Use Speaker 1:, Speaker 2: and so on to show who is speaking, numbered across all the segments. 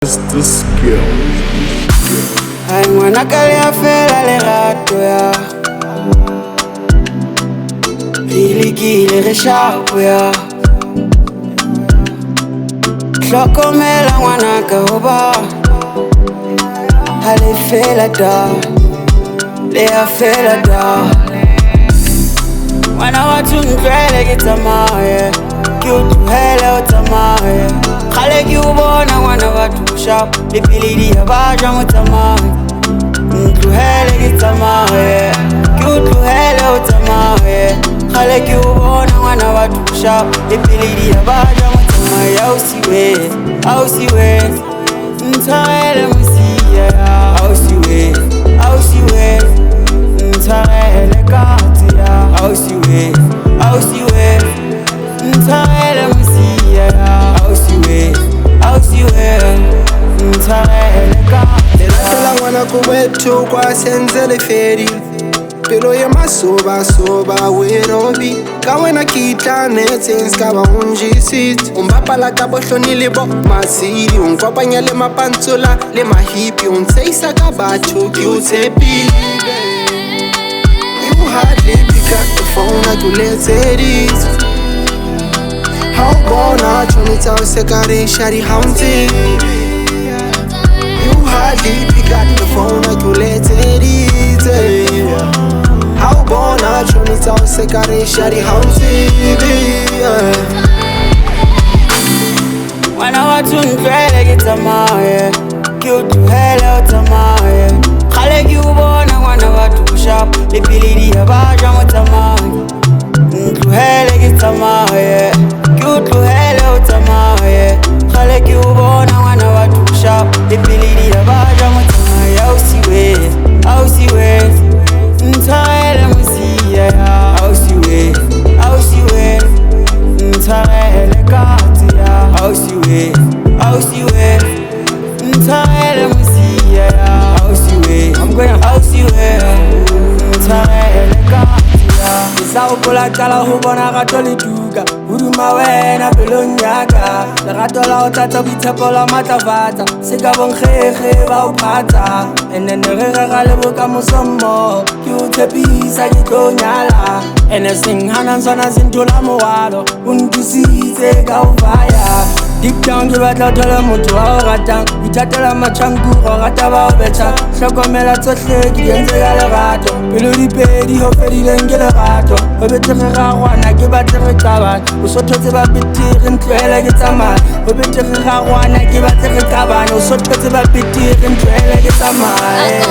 Speaker 1: The skill.
Speaker 2: Ay ngwana ka le a fela lerato ya Rilikile re shapo ya Hlokomela ngwana ka hoba Ha le fela da Le a fela da Ngwana wa Ntlohele ke Tsamae Ke Ntlohele o Tsamae Khale ke o bona ngwana batho sharp Le pilidi ya baja mo Tsamae Ntlohele ke Tsamae Ke Ntlohele o Tsamae Khale ke o bona ngwana batho sharp Le pilidi ya baja mo Tsamae Ausiwe Ntlohele musiya Ausiwe Ntlohele kati ya Ausiwe Ntlohele musiya Ausiwe Ntlohele kati
Speaker 3: Latela ngwana ko wethu kwa senzele feri Pelo ye masoba werobi Ka wena kitla netseng ska ba unjisit Umbapala ka bohlonile bo masiri Unkopanya le mapantsola le mahipi Untseisa ka batho ki utsepile You hardly pick up the phone like you let's it How bona chonita usekari shari haunting You hardly pick up the phone like you let's it How bona chonita usekari shari haunting
Speaker 2: Ngwana wa Ntlohele ke Tsamae Ke Ntlohele o Tsamae Khale ke o bona ngwana batho sharp Le pilidi ya baja mo Tsamae Ntlohele ke Tsamae Ke Ntlohele o Tsamae Khale ke o bona ngwana batho sharp Le pilidi ya baja mo Tsamae Ausiwe Ntlohele musiya Ausiwe Ntlohele kati ya Ausiwe Ntlohele musiya Ausiwe Ntlohele kati ya
Speaker 4: Isaopola tala ho bona gato le tuka Huduma wena pelong yaka Lerato la o tlatsa boitshepo la matlafatsa Se ka bonkgege ba o phatsa Ene ne re rega le bokamoso mmoho Ke o tshepisa ke tlo nyala Ene seng hana sona se nthola morwalo O nthusitse ka ho vaya Deep down ke batla o thole motho wa o ratang Ithatela matjhankuro rata ba o betjha Hlokomela tsohle ke di entse ka lerato Pelo dipedi ho fedileng ke lerato Ho betere rarwana ke batle re qabane O sothotse ba betere Ntlohele ke Tsamae Ho betere rarwana ke batle re qabane O sothotse ba betere Ntlohele ke Tsamae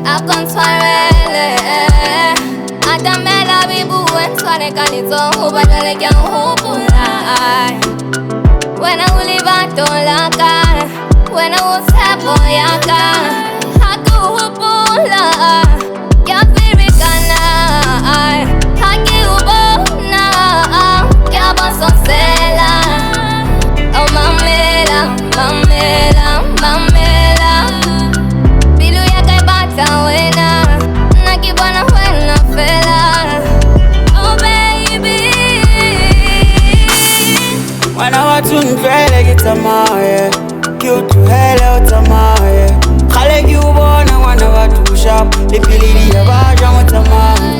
Speaker 5: Akontshwarele Atamela Beebo Ntshwane ka letsoho ho batla ke a hopola Wena o lebato la ka Wena o tshepo ya ka Ha ke o hopola Ke a ferekana Ha ke o bona Ke a bososela Oh mamela Pelo ya ka e batla wena Nna ke bona wena fela Oh baby
Speaker 2: Ngwana wa Ntlohele ke Tsamae Ke Ntlohele o Tsamae Khale ke o bona ngwana batho sharp Le pilidi ya baja mo Tsamae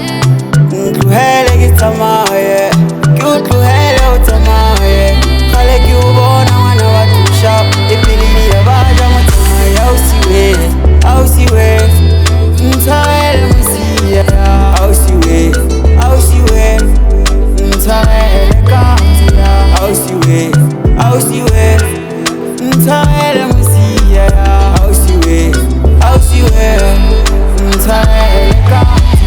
Speaker 2: Ntlohele ke Tsamae Ke Ntlohele o Tsamae Khale ke o bona ngwana batho sharp Le pilidi ya baja mo Tsamae Ausiwe Ntlohele musiya Ausiwe Ntlohele kati ya Ausiwe Ntlohele musiya Ausiwe Ntlohele kati